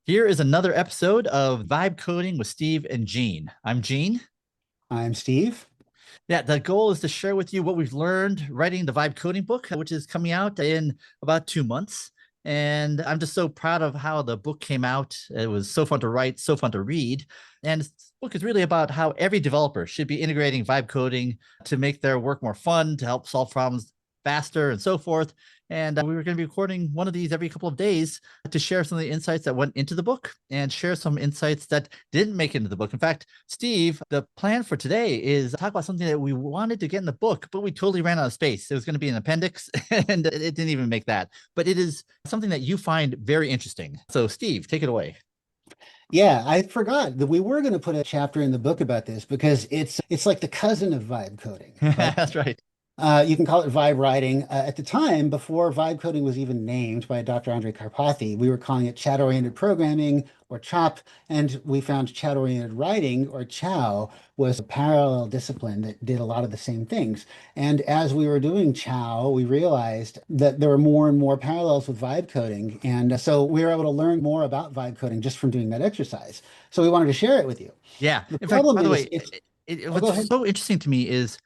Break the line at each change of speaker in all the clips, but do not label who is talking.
Here is another episode of Vibe Coding with Steve and Gene. I'm Gene.
I'm Steve.
Yeah, the goal is to share with you what we've learned writing the Vibe Coding book, which is coming out in about 2 months. And I'm just so proud of how the book came out. It was so fun to write, so fun to read. And this book is really about how every developer should be integrating vibe coding to make their work more fun, to help solve problems faster, and so forth. And we were going to be recording one of these every couple of days to share some of the insights that went into the book and share some insights that didn't make it into the book. In fact, Steve, the plan for today is to talk about something that we wanted to get in the book, but we totally ran out of space. It was going to be an appendix, and it didn't even make that. But it is something that you find very interesting. So, Steve, take it away.
Yeah, I forgot that we were going to put a chapter in the book about this because it's like the cousin of vibe coding, right?
That's right.
You can call it vibe writing. At the time, before vibe coding was even named by Dr. Andre Karpathy, we were calling it chat-oriented programming or CHOP, and we found chat-oriented writing or Chow was a parallel discipline that did a lot of the same things. And as we were doing Chow, we realized that there were more and more parallels with vibe coding, and so we were able to learn more about vibe coding just from doing that exercise. So we wanted to share it with you.
Yeah.
The
In fact,
problem
by the
is,
way,
it's oh, go
what's
ahead.
so interesting to me is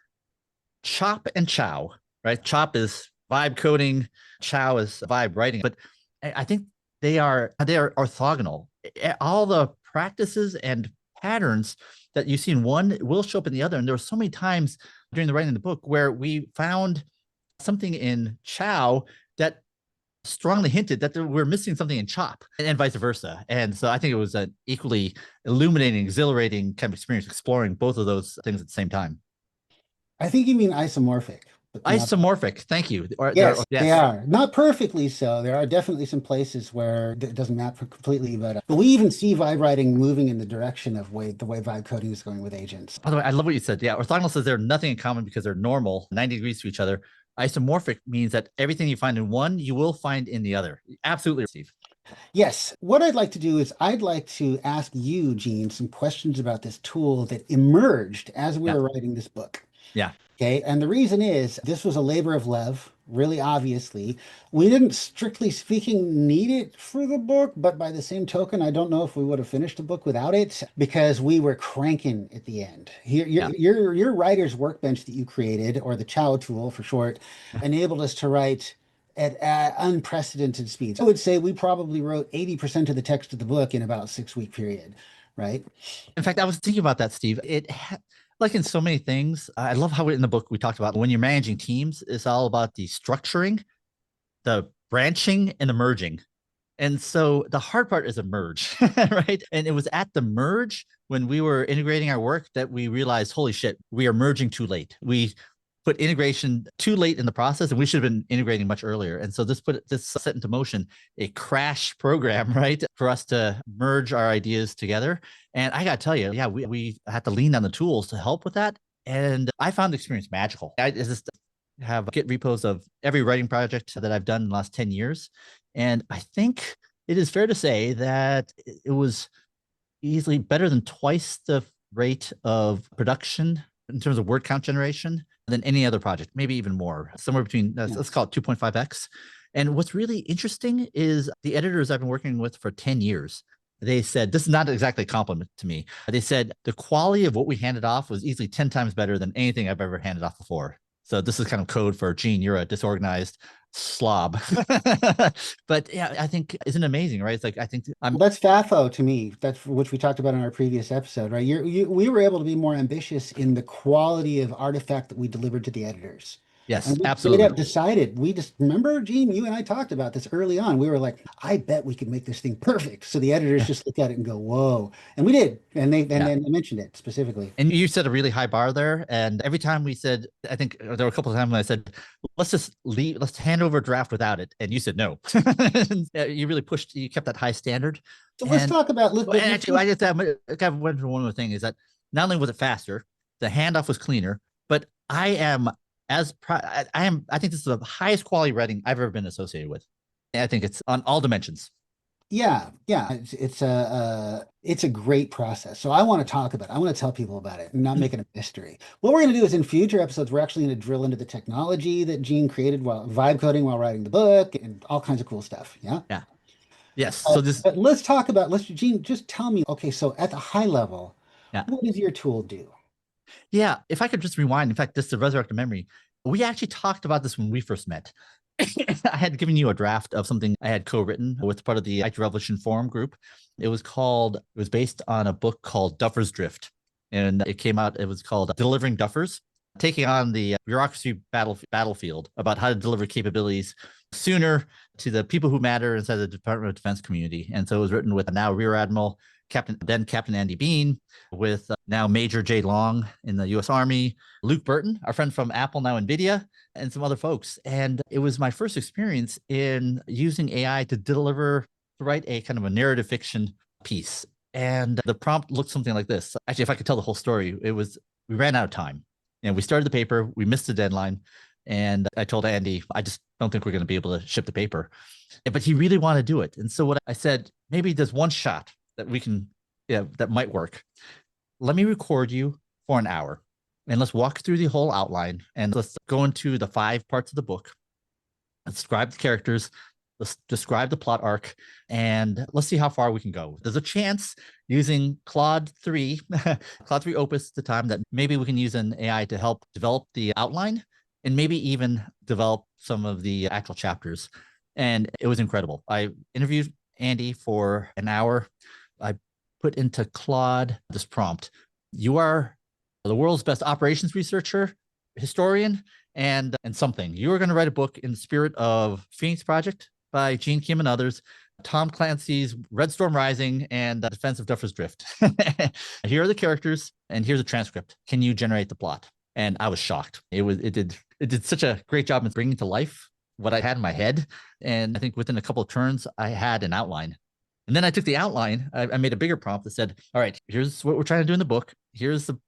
Chop and Chow, right? Chop is vibe coding, Chow is vibe writing, but I think they are orthogonal. All the practices and patterns that you see in one will show up in the other. And there were so many times during the writing of the book where we found something in Chow that strongly hinted that we're missing something in Chop and vice versa. And so I think it was an equally illuminating, exhilarating kind of experience exploring both of those things at the same time.
I think you mean isomorphic, but not.
Isomorphic. Thank you. Or there,
Yes, they
yes.
are. Not perfectly so. There are definitely some places where it doesn't map completely, but we even see vibe writing moving in the direction of the way vibe coding is going with agents.
By the way, I love what you said. Yeah, orthogonal says they're nothing in common because they're normal, 90 degrees to each other. Isomorphic means that everything you find in one, you will find in the other. Absolutely, Steve.
Yes, what I'd like to do is I'd like to ask you, Gene, some questions about this tool that emerged as we
Yeah,
were writing this book.
yeah.
Okay, and the reason is this was a labor of love, really obviously. We didn't, strictly speaking, need it for the book, but by the same token, I don't know if we would have finished the book without it because we were cranking at the end. Here,
Yeah.
your writer's workbench that you created, or the Chow tool for short, enabled us to write at unprecedented speeds. I would say we probably wrote 80% of the text of the book in about a 6 week period, right?
In fact, I was thinking about that, Steve. Like in so many things, I love how in the book we talked about when you're managing teams, it's all about the structuring, the branching, and the merging. And so the hard part is a merge, right? And it was at the merge when we were integrating our work that we realized, holy shit, we are merging too late. We put integration too late in the process, and we should have been integrating much earlier. And so this set into motion a crash program, right, for us to merge our ideas together. And I got to tell you, yeah, we had to lean on the tools to help with that. And I found the experience magical. I just have Git repos of every writing project that I've done in the last 10 years. And I think it is fair to say that it was easily better than twice the rate of production in terms of word count generation than any other project, maybe even more, somewhere between,
Yeah.
let's call it 2.5x. And what's really interesting is the editors I've been working with for 10 years. They said, this is not exactly a compliment to me. They said the quality of what we handed off was easily 10 times better than anything I've ever handed off before. So this is kind of code for Gene, you're a disorganized slob. But yeah, I think isn't it amazing, right? It's like I think
Well,
I'm
that's FAFO to me. That's which we talked about in our previous episode, right? We were able to be more ambitious in the quality of artifact that we delivered to the editors. And
yes,
we straight
absolutely.
up decided, we just remember, Gene, you and I talked about this early on. We were like, I bet we could make this thing perfect. So the editors
Yeah,
just look at it and go, whoa. And we did. And
yeah.
then they mentioned it specifically.
And you set a really high bar there. And every time we said, I think there were a couple of times when I said, let's just leave, let's hand over a draft without it. And you said no. You really pushed, you kept that high standard.
So let's
And,
talk about,
and actually,
let's,
I just went for one more thing is that not only was it faster, the handoff was cleaner, but I am I think this is the highest quality writing I've ever been associated with. And I think it's on all dimensions.
yeah, yeah, it's a great process. So I want to talk about it. I want to tell people about it and not make it a mystery. What we're going to do is in future episodes, we're actually going to drill into the technology that Gene created while vibe coding while writing the book and all kinds of cool stuff. Yeah.
Yeah. Yes. So this,
But let's talk about, let's, Gene, just tell me, okay, so at the high level,
yeah.
what does your tool do?
Yeah. If I could just rewind, in fact, just to resurrect a memory, we actually talked about this when we first met. I had given you a draft of something I had co-written with part of the IT Revolution forum group. It was based on a book called Duffer's Drift. And it came out, it was called Delivering Duffers, taking on the bureaucracy battlefield about how to deliver capabilities sooner to the people who matter inside the Department of Defense community. And so it was written with now Rear Admiral Captain Andy Biehn, with now Major J. Long in the U.S. Army, Luke Burton, our friend from Apple, now NVIDIA, and some other folks. And it was my first experience in using AI to write a kind of a narrative fiction piece. And the prompt looked something like this. Actually, if I could tell the whole story, we ran out of time. And we started the paper, we missed the deadline. And I told Andy, I just don't think we're going to be able to ship the paper. But he really wanted to do it. And so what I said, maybe there's one shot that we can, yeah, that might work. Let me record you for an hour and let's walk through the whole outline and let's go into the 5 parts of the book, describe the characters, let's describe the plot arc, and let's see how far we can go. There's a chance using Claude 3, Claude 3 Opus at the time, that maybe we can use an AI to help develop the outline and maybe even develop some of the actual chapters. And it was incredible. I interviewed Andy for an hour. I put into Claude this prompt: you are the world's best operations researcher, historian, and something. You are going to write a book in the spirit of Phoenix Project by Gene Kim and others, Tom Clancy's Red Storm Rising, and Defense of Duffer's Drift. Here are the characters, and here's a transcript. Can you generate the plot? And I was shocked. It did such a great job in bringing to life what I had in my head. And I think within a couple of turns, I had an outline. And then I took the outline, I made a bigger prompt that said, all right, here's what we're trying to do in the book. Here's the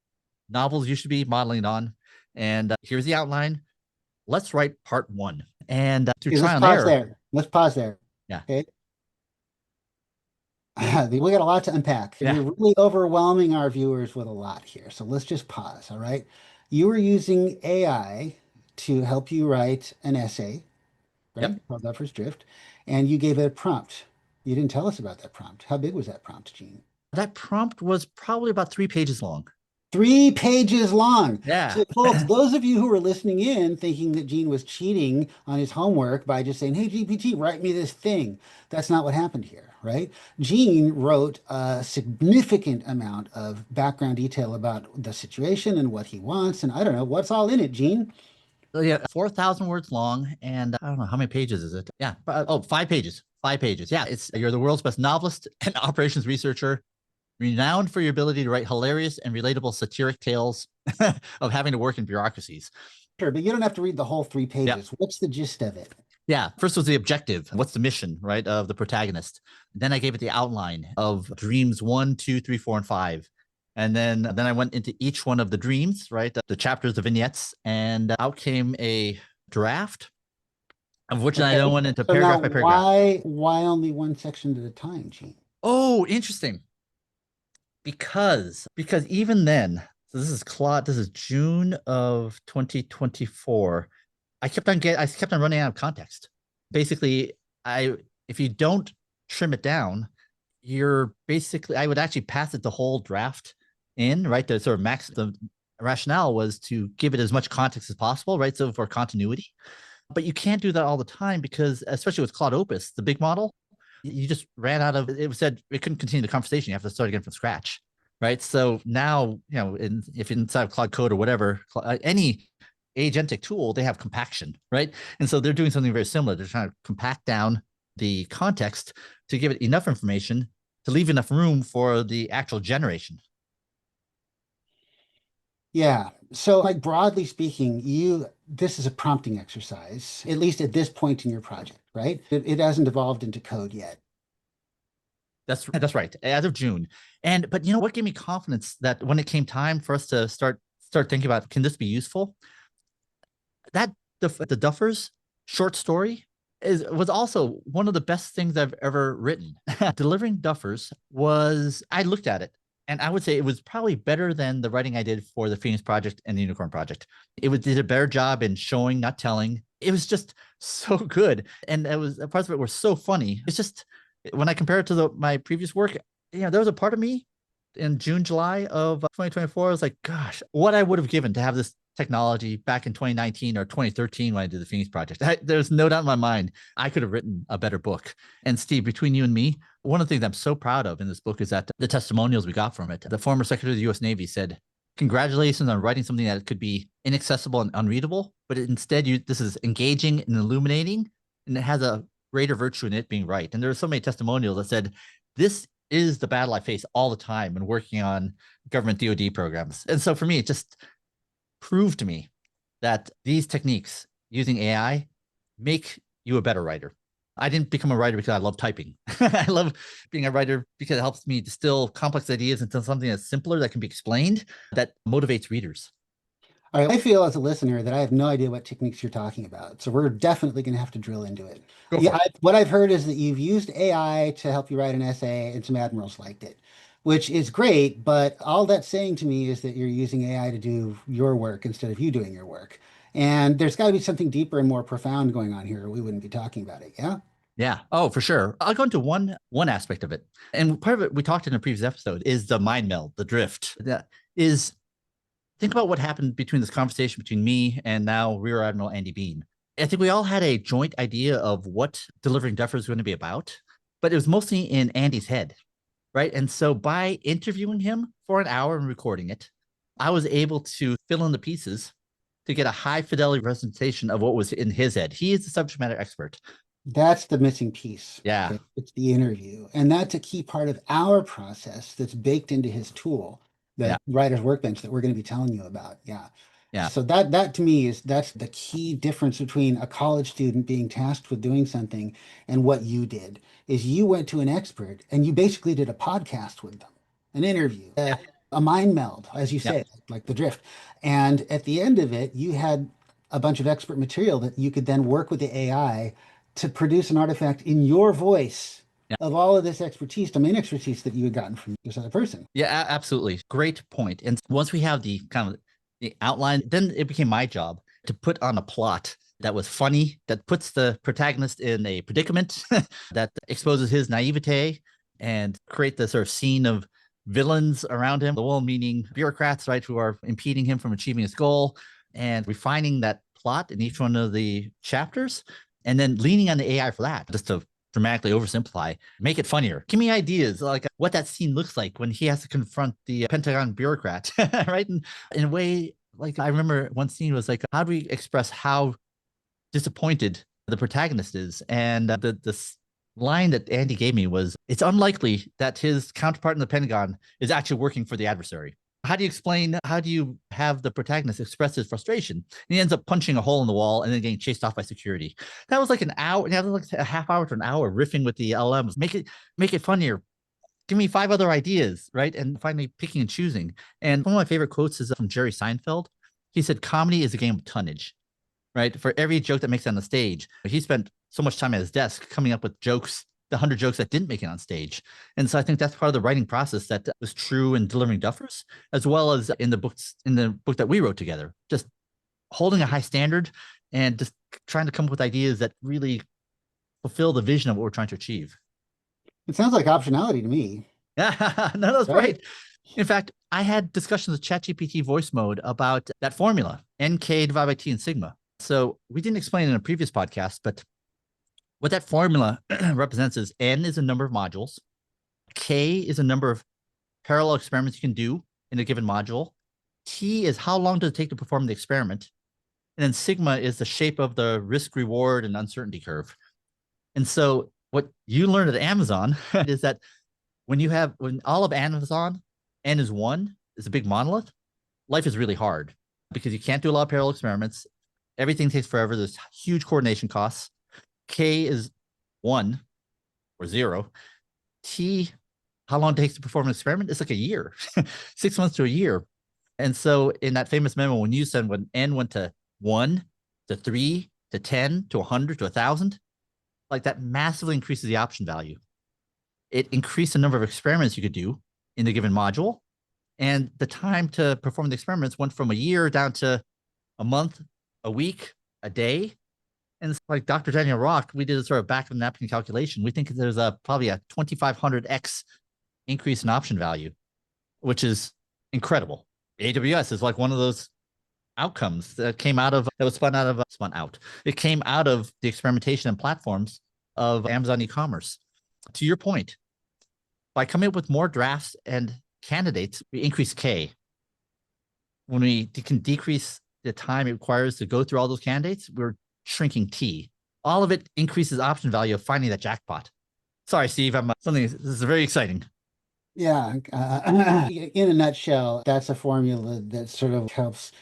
novels you should be modeling on. And here's the outline. Let's write part 1. And through
Okay, let's
trial and
pause
error.
there. Let's pause there.
Yeah.
Okay. We got a lot to unpack.
Yeah.
You're really overwhelming our viewers with a lot here. So let's just pause. All right. You were using AI to help you write an essay, right?
Yep.
Called Duffer's Drift. And you gave it a prompt. You didn't tell us about that prompt. How big was that prompt, Gene?
That prompt was probably about 3 pages long.
3 pages long.
Yeah.
So, folks, those of you who are listening in thinking that Gene was cheating on his homework by just saying, hey, GPT, write me this thing. That's not what happened here, right? Gene wrote a significant amount of background detail about the situation and what he wants. And I don't know, what's all in it, Gene?
So yeah, 4,000 words long. And I don't know, how many pages is it? Yeah. 5 pages. 5 pages. Yeah. You're the world's best novelist and operations researcher, renowned for your ability to write hilarious and relatable satiric tales of having to work in bureaucracies.
Sure, but you don't have to read the whole 3 pages.
Yeah.
What's the gist of it?
Yeah. First was the objective. What's the mission, right, of the protagonist? Then I gave it the outline of dreams 1, 2, 3, 4, and 5. And then I went into each one of the dreams, right? The chapters, the vignettes, and out came a draft, of which I then went into
So now
paragraph by paragraph.
why only one section at a time, Gene?
Oh, interesting. Because even then, so this is June of 2024. I kept on running out of context. Basically, if you don't trim it down, I would actually pass it the whole draft in, right? The sort of the rationale was to give it as much context as possible, right? So for continuity. But you can't do that all the time because, especially with Claude Opus, the big model, you just ran out of it. Said it couldn't continue the conversation. You have to start again from scratch, right? So now, if inside of Claude Code or whatever, any agentic tool, they have compaction, right? And so they're doing something very similar. They're trying to compact down the context to give it enough information to leave enough room for the actual generation.
Yeah. So, like broadly speaking, this is a prompting exercise, at least at this point in your project, right? It hasn't evolved into code yet.
That's right. As of June. But what gave me confidence that when it came time for us to start thinking about, can this be useful? That the Duffers short story was also one of the best things I've ever written. Delivering Duffers I looked at it and I would say it was probably better than the writing I did for the Phoenix Project and the Unicorn Project. Did a better job in showing, not telling. It was just so good. And parts of it were so funny. It's just, When I compare it to my previous work, there was a part of me in June, July of 2024. I was like, gosh, what I would have given to have this technology back in 2019 or 2013 when I did the Phoenix project. There's no doubt in my mind I could have written a better book. And Steve, between you and me, one of the things I'm so proud of in this book is that the testimonials we got from it. The former Secretary of the U.S. Navy said, congratulations on writing something that could be inaccessible and unreadable, but instead this is engaging and illuminating, and it has a greater virtue in it being right. And there are so many testimonials that said, this is the battle I face all the time when working on government DoD programs. And so for me, it just proved to me that these techniques using AI make you a better writer. I didn't become a writer because I love typing. I love being a writer because it helps me distill complex ideas into something that's simpler, that can be explained, that motivates readers.
All right, I feel as a listener that I have no idea what techniques you're talking about. So we're definitely going to have to drill into it.
Go
Yeah,
for it.
what I've heard is that you've used AI to help you write an essay, and some admirals liked it, which is great. But all that's saying to me is that you're using AI to do your work instead of you doing your work. And there's got to be something deeper and more profound going on here. We wouldn't be talking about it. Yeah.
Yeah. Oh, for sure. I'll go into one aspect of it. And part of it we talked in a previous episode is the mind meld, the drift. That is, think about what happened between this conversation between me and now Rear Admiral Andy Biehn. I think we all had a joint idea of what delivering DUFFER is going to be about, but it was mostly in Andy's head, right? And so by interviewing him for an hour and recording it, I was able to fill in the pieces to get a high fidelity representation of what was in his head. He is the subject matter expert.
That's the missing piece.
Yeah.
Okay. It's the interview. And that's a key part of our process that's baked into his tool,
Yeah.
the writer's workbench that we're going to be telling you about. Yeah.
Yeah.
So that to me that's the key difference between a college student being tasked with doing something and what you did is you went to an expert and you basically did a podcast with them, an interview, a mind meld, as you
Yeah.
say, like the drift. And at the end of it, you had a bunch of expert material that you could then work with the AI to produce an artifact in your voice
Yeah.
of all of this expertise, domain expertise that you had gotten from this other person.
Yeah, absolutely. Great point. And once we have the kind of the outline, then it became my job to put on a plot that was funny, that puts the protagonist in a predicament, that exposes his naivete, and create the sort of scene of villains around him, the well-meaning bureaucrats, right, who are impeding him from achieving his goal, and refining that plot in each one of the chapters, and then leaning on the AI for that, just to dramatically oversimplify, make it funnier. Give me ideas like what that scene looks like when he has to confront the Pentagon bureaucrat, right? And in a way, like I remember one scene was like, how do we express how disappointed the protagonist is? And the line that Andy gave me was, it's unlikely that his counterpart in the Pentagon is actually working for the adversary. How do you have the protagonist express his frustration? And he ends up punching a hole in the wall and then getting chased off by security. That was like an hour, that was like a half hour to an hour riffing with the LMs. Make it funnier. Give me 5 other ideas, right? And finally picking and choosing. And one of my favorite quotes is from Jerry Seinfeld. He said, comedy is a game of tonnage, right? For every joke that makes it on the stage, he spent so much time at his desk coming up with jokes, the 100 jokes that didn't make it on stage. And so I think that's part of the writing process that was true in delivering Duffers, as well as in the book that we wrote together. Just holding a high standard and just trying to come up with ideas that really fulfill the vision of what we're trying to achieve.
It sounds like optionality to me.
Yeah, no, that's right. In fact, I had discussions with ChatGPT voice mode about that formula, NK divided by T in sigma. So we didn't explain it in a previous podcast, but what that formula represents is N is a number of modules, K is a number of parallel experiments you can do in a given module, T is how long does it take to perform the experiment, and then sigma is the shape of the risk reward and uncertainty curve. And so what you learned at Amazon is that when all of Amazon N is 1 is a big monolith, life is really hard because you can't do a lot of parallel experiments. Everything takes forever. There's huge coordination costs. K is 1 or 0. T, how long it takes to perform an experiment? It's like a year, 6 months to a year. And so in that famous memo, when N went to 1 to 3 to 10 to 100 to 1,000, like that massively increases the option value. It increased the number of experiments you could do in a given module. And the time to perform the experiments went from a year down to a month, a week, a day. And like Dr. Daniel Rock, we did a sort of back of the napkin calculation. We think there's probably a 2,500x increase in option value, which is incredible. AWS is like one of those outcomes that came out of that was spun out of spun out. It came out of the experimentation and platforms of Amazon e-commerce. To your point, by coming up with more drafts and candidates, we increase K. When we can decrease the time it requires to go through all those candidates, we're shrinking T. All of it increases option value of finding that jackpot. Sorry, Steve, I'm something. This is very exciting.
Yeah, in a nutshell, that's a formula that sort of helps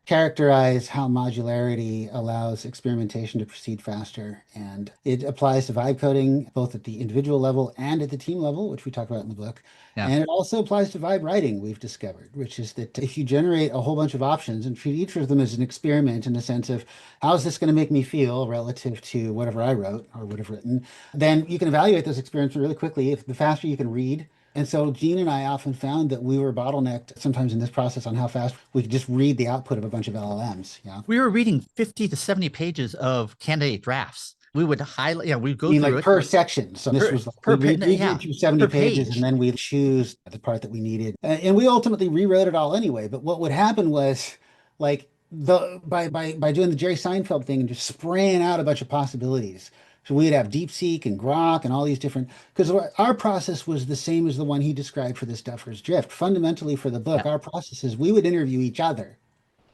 characterize how modularity allows experimentation to proceed faster. And it applies to vibe coding both at the individual level and at the team level, which we talk about in the book.
Yeah.
And it also applies to vibe writing, we've discovered, which is that if you generate a whole bunch of options and treat each of them as an experiment in the sense of how's this going to make me feel relative to whatever I wrote or would have written, then you can evaluate those experiments really quickly. If the faster you can read, and so Gene and I often found that we were bottlenecked sometimes in this process on how fast we could just read the output of a bunch of LLMs. Yeah.
We were reading 50 to 70 pages of candidate drafts. We would highlight, yeah, we'd
I
go
mean,
through
like
it
per section. So this was like we
yeah,
read through 70
per
pages and
page.
then we choose the part that we needed. And we ultimately rewrote it all anyway. But what would happen was like by doing the Jerry Seinfeld thing and just spraying out a bunch of possibilities. So we'd have DeepSeek and Grok and all these different, because our process was the same as the one he described for this Duffer's Drift. Fundamentally for the book,
Yeah,
our process is we would interview each other,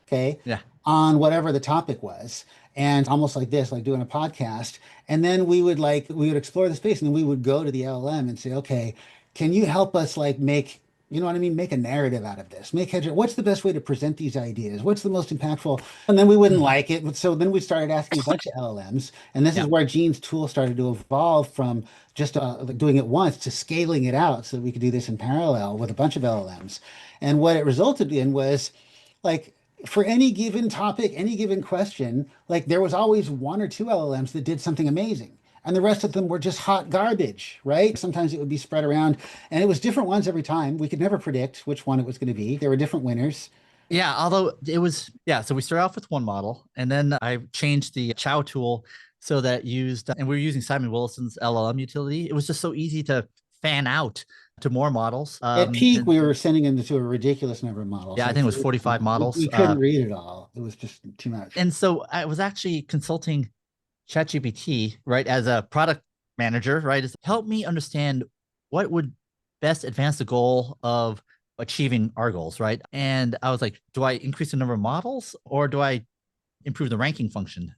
okay,
yeah.
on whatever the topic was. And almost like this, like doing a podcast. And then we would explore the space and then we would go to the LLM and say, okay, can you help us like make, you know what I mean? Make a narrative out of this. What's the best way to present these ideas? What's the most impactful? And then we wouldn't
Mhm.
like it. So then we started asking a bunch of LLMs. And this is
Yeah.
where Gene's tool started to evolve from just like doing it once to scaling it out so that we could do this in parallel with a bunch of LLMs. And what it resulted in was like for any given topic, any given question, like there was always one or two LLMs that did something amazing. And the rest of them were just hot garbage, right? Sometimes it would be spread around and it was different ones every time. We could never predict which one it was going to be. There were different winners.
Yeah, although it was, yeah, so we started off with one model and then I changed the Chow tool so that used, and we were using Simon Willison's LLM utility. It was just so easy to fan out to more models.
At peak, we were sending them to a ridiculous number of models,
Yeah, I
like
think it was 45 models.
we couldn't read it all. It was just too much.
And so I was actually consulting ChatGPT, right, as a product manager, right, is help me understand what would best advance the goal of achieving our goals, right? And I was like, do I increase the number of models or do I improve the ranking function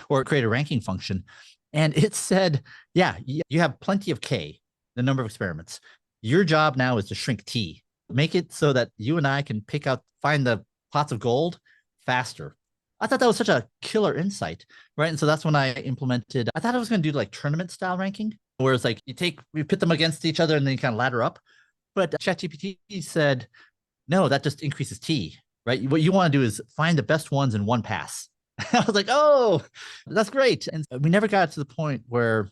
or create a ranking function? And it said, yeah, you have plenty of K, the number of experiments. Your job now is to shrink T, make it so that you and I can find the pots of gold faster. I thought that was such a killer insight, right? And so that's when I implemented, I thought I was going to do like tournament style ranking, where it's like we pit them against each other and then you kind of ladder up. But ChatGPT said, no, that just increases T, right? What you want to do is find the best ones in one pass. I was like, oh, that's great. And we never got to the point where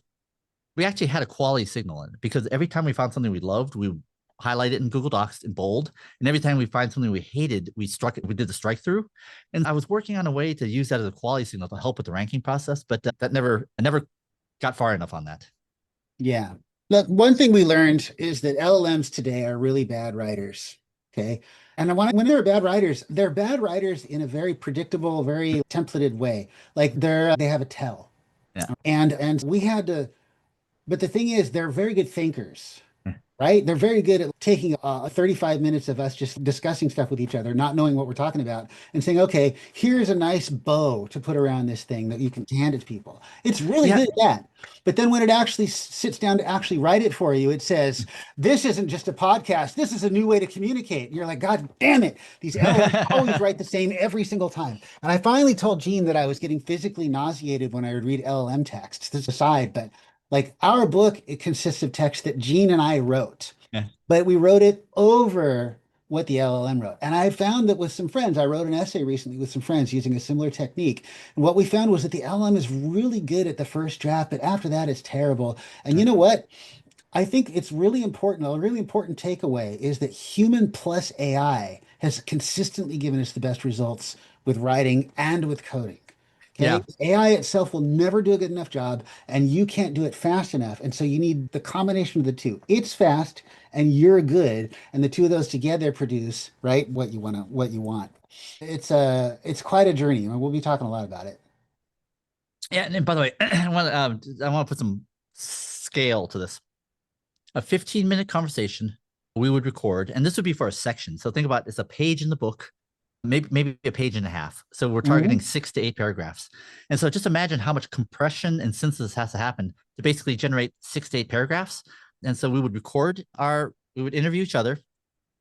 we actually had a quality signal in it because every time we found something we loved, we would highlight it in Google Docs in bold. And every time we find something we hated, we did the strike through. And I was working on a way to use that as a quality signal to help with the ranking process, but I never got far enough on that.
Yeah. Look, one thing we learned is that LLMs today are really bad writers. Okay. And when they're bad writers, they're bad writers in a very predictable, very templated way. Like they have a tell.
Yeah.
And we had to, but the thing is, they're very good thinkers,
Yeah.
right? They're very good at taking 35 minutes of us just discussing stuff with each other, not knowing what we're talking about, and saying, okay, here's a nice bow to put around this thing that you can hand it to people. It's really
Yeah.
good at that. But then when it actually sits down to actually write it for you, it says, this isn't just a podcast. This is a new way to communicate. And you're like, God damn it. These LLMs always write the same every single time. And I finally told Gene that I was getting physically nauseated when I would read LLM text. This aside, but like our book, it consists of text that Gene and I wrote,
Yeah.
but we wrote it over what the LLM wrote. And I found that with some friends, I wrote an essay recently with some friends using a similar technique. And what we found was that the LLM is really good at the first draft, but after that, it's terrible. And you know what? I think it's really important. A really important takeaway is that human plus AI has consistently given us the best results with writing and with coding. Okay.
Yeah.
AI itself will never do a good enough job, and you can't do it fast enough. And so you need the combination of the two. It's fast and you're good, and the two of those together produce, right, what you want. It's quite a journey. And we'll be talking a lot about it.
Yeah. And by the way, I want to put some scale to this. A 15-minute conversation we would record, and this would be for a section. So think about it's a page in the book, maybe a page and a half. So we're targeting
Mhm.
6 to 8 paragraphs. And so just imagine how much compression and synthesis has to happen to basically generate 6 to 8 paragraphs. And so we would interview each other,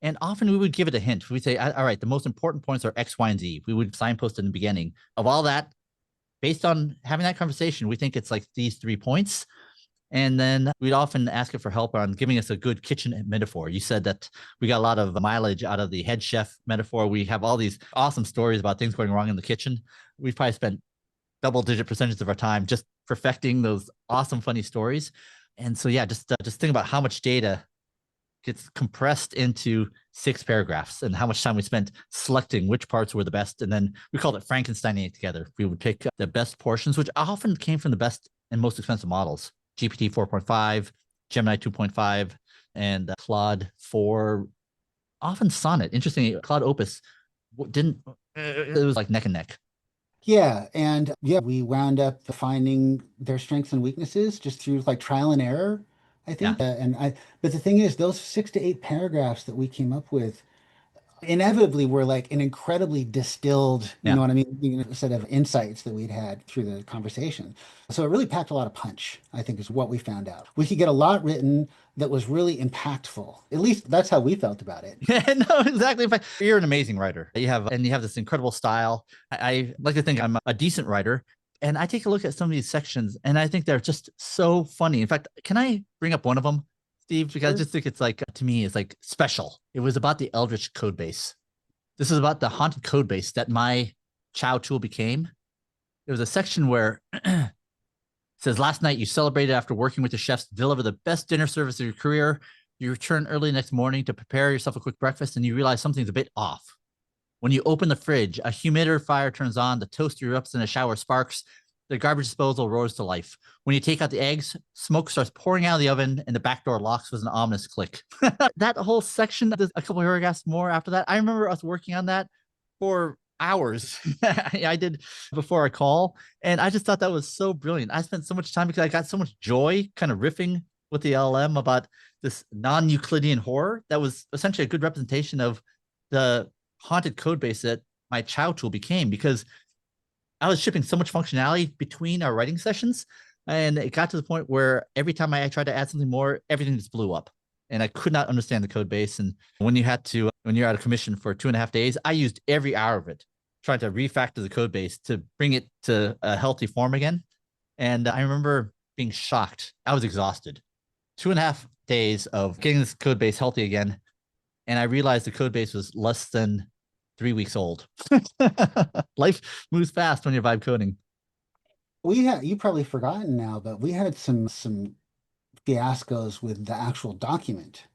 and often we would give it a hint. We'd say, all right, the most important points are X, Y, and Z. We would signpost in the beginning of all that. Based on having that conversation, we think it's like these 3 points. And then we'd often ask it for help on giving us a good kitchen metaphor. You said that we got a lot of mileage out of the head chef metaphor. We have all these awesome stories about things going wrong in the kitchen. We've probably spent double-digit percentages of our time just perfecting those awesome, funny stories. And so, yeah, just think about how much data gets compressed into 6 paragraphs and how much time we spent selecting which parts were the best. And then we called it Frankensteining it together. We would pick the best portions, which often came from the best and most expensive models. GPT 4.5, Gemini 2.5, and Claude 4, often Sonnet. Interestingly, Claude Opus didn't, it was like neck and neck.
Yeah, and yeah, we wound up finding their strengths and weaknesses just through like trial and error, I
Yeah.
think. But the thing is, those 6 to 8 paragraphs that we came up with inevitably were like an incredibly distilled, you
Yeah.
know what I mean, set of insights that we'd had through the conversation. So it really packed a lot of punch, I think, is what we found out. We could get a lot written that was really impactful. At least that's how we felt about it.
Yeah, no, exactly. In fact, you're an amazing writer. You have this incredible style. I like to think I'm a decent writer, and I take a look at some of these sections, and I think they're just so funny. In fact, can I bring up one of them, Steve? Because I
Sure.
just think it's like to me, it's like special. It was about the Eldritch code base. This is about the haunted code base that my Chow tool became. There was a section where it says, last night you celebrated after working with the chefs to deliver the best dinner service of your career. You return early next morning to prepare yourself a quick breakfast, and you realize something's a bit off. When you open the fridge, a humidifier turns on, the toaster erupts and a shower sparks, the garbage disposal roars to life. When you take out the eggs, smoke starts pouring out of the oven, and the back door locks with an ominous click. That whole section, a couple of paragraphs more after that. I remember us working on that for hours. I did before a call, and I just thought that was so brilliant. I spent so much time because I got so much joy kind of riffing with the LLM about this non-Euclidean horror that was essentially a good representation of the haunted code base that my Chow tool became, because I was shipping so much functionality between our writing sessions. And it got to the point where every time I tried to add something more, everything just blew up. And I could not understand the code base. And when you're out of commission for 2.5 days, I used every hour of it trying to refactor the code base to bring it to a healthy form again. And I remember being shocked. I was exhausted. 2.5 days of getting this code base healthy again. And I realized the code base was less than 3 weeks old. Life moves fast when you're vibe coding.
We had, you probably forgotten now, but we had some fiascos with the actual document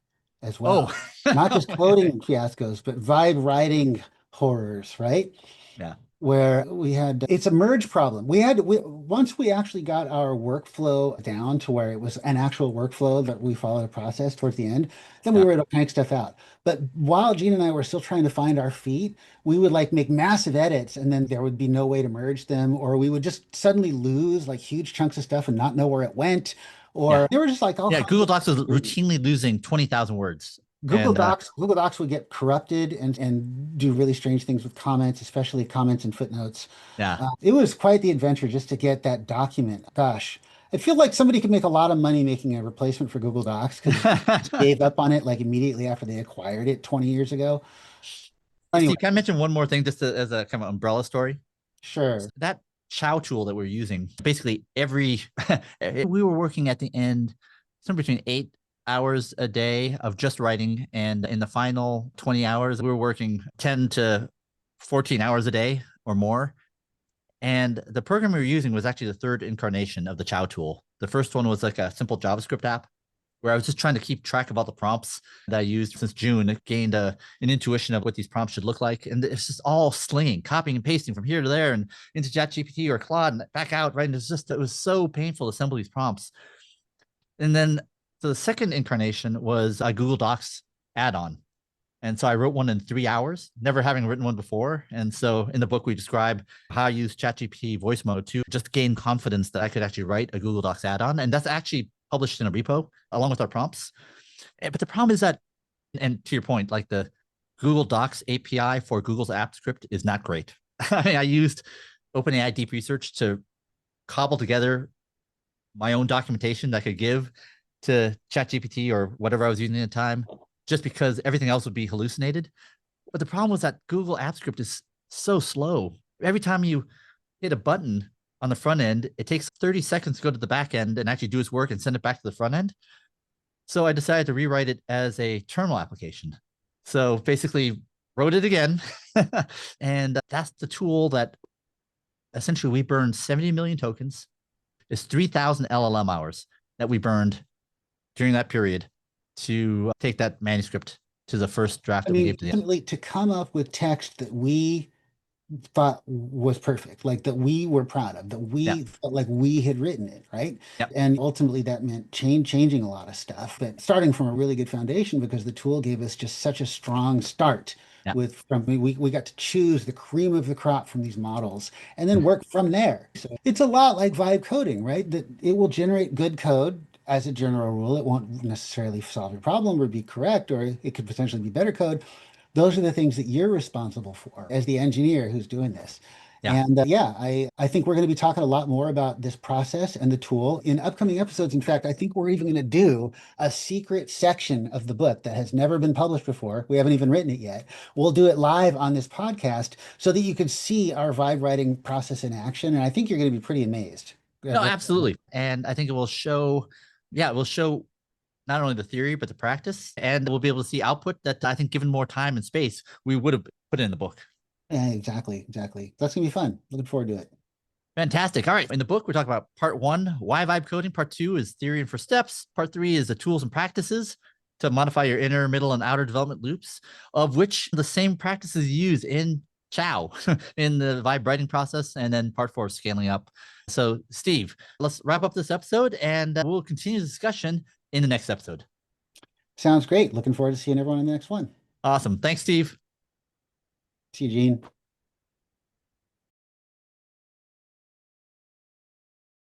as
Oh,
well. Not just coding fiascos, but vibe writing horrors, right?
yeah,
Where we had it's a merge problem. Once we actually got our workflow down to where it was an actual workflow that we followed a process towards the end, then we
yeah.
were able to crank stuff out. But while Gene and I were still trying to find our feet, we would like make massive edits and then there would be no way to merge them, or we would just suddenly lose like huge chunks of stuff and not know where it went.
Yeah.
Or there were just like all
Yeah.
kinds
Google
of
Docs was routinely losing 20,000 words. And
Google Docs would get corrupted and do really strange things with comments, especially comments and footnotes.
yeah.
It was quite the adventure just to get that document. Gosh, I feel like somebody could make a lot of money making a replacement for Google Docs because gave up on it like immediately after they acquired it 20 years ago. Anyway,
Steve, can I mention one more thing just as a kind of umbrella story?
sure.
That Chow tool that we're using, basically we were working at the end, somewhere between 8 hours a day of just writing. And in the final 20 hours, we were working 10 to 14 hours a day or more. And the program we were using was actually the third incarnation of the Chow tool. The first one was like a simple JavaScript app. where I was just trying to keep track of all the prompts that I used since June. It gained an intuition of what these prompts should look like. And it's just all slinging, copying and pasting from here to there and into ChatGPT or Claude and back out, right? And it was so painful to assemble these prompts. And then the second incarnation was a Google Docs add-on. And so I wrote one in 3 hours, never having written one before. And so in the book, we describe how I use ChatGPT voice mode to just gain confidence that I could actually write a Google Docs add-on. And that's actually published in a repo along with our prompts. But the problem is that, and to your point, like the Google Docs API for Google's app script is not great. I mean, I used OpenAI Deep Research to cobble together my own documentation that I could give to ChatGPT or whatever I was using at the time, just because everything else would be hallucinated. But the problem was that Google App Script is so slow. Every time you hit a button on the front end, it takes 30 seconds to go to the back end and actually do its work and send it back to the front end. So I decided to rewrite it as a terminal application. So basically wrote it again. And that's the tool that essentially we burned 70 million tokens. It's 3,000 LLM hours that we burned during that period to take that manuscript to the first draft that we gave to the
ultimately to come up with text that we thought was perfect, like that we were proud of, that
yeah.
we felt like we had written it, right?
Yep.
And ultimately that meant changing a lot of stuff, but starting from a really good foundation because the tool gave us just such a strong start
Yeah.
we got to choose the cream of the crop from these models and then work from there. So it's a lot like vibe coding, right? That it will generate good code as a general rule. It won't necessarily solve your problem or be correct, or it could potentially be better code. Those are the things that you're responsible for as the engineer who's doing this.
Yeah.
And yeah, I think we're going to be talking a lot more about this process and the tool in upcoming episodes. In fact, I think we're even going to do a secret section of the book that has never been published before. We haven't even written it yet. We'll do it live on this podcast so that you can see our vibe writing process in action. And I think you're going to be pretty amazed.
No, absolutely. And I think it will show, it will show not only the theory, but the practice. And we'll be able to see output that I think, given more time and space, we would have put in the book.
Yeah, exactly. That's going to be fun. Looking forward to it.
Fantastic. All right. In the book, we talk about part 1, why vibe coding. Part 2 is theory and first steps. Part 3 is the tools and practices to modify your inner, middle, and outer development loops, of which the same practices use in Chow in the vibe writing process. And then part 4 is scaling up. So, Steve, let's wrap up this episode and we'll continue the discussion in the next episode.
Sounds great. Looking forward to seeing everyone in the next one.
Awesome. Thanks, Steve.
See you, Gene.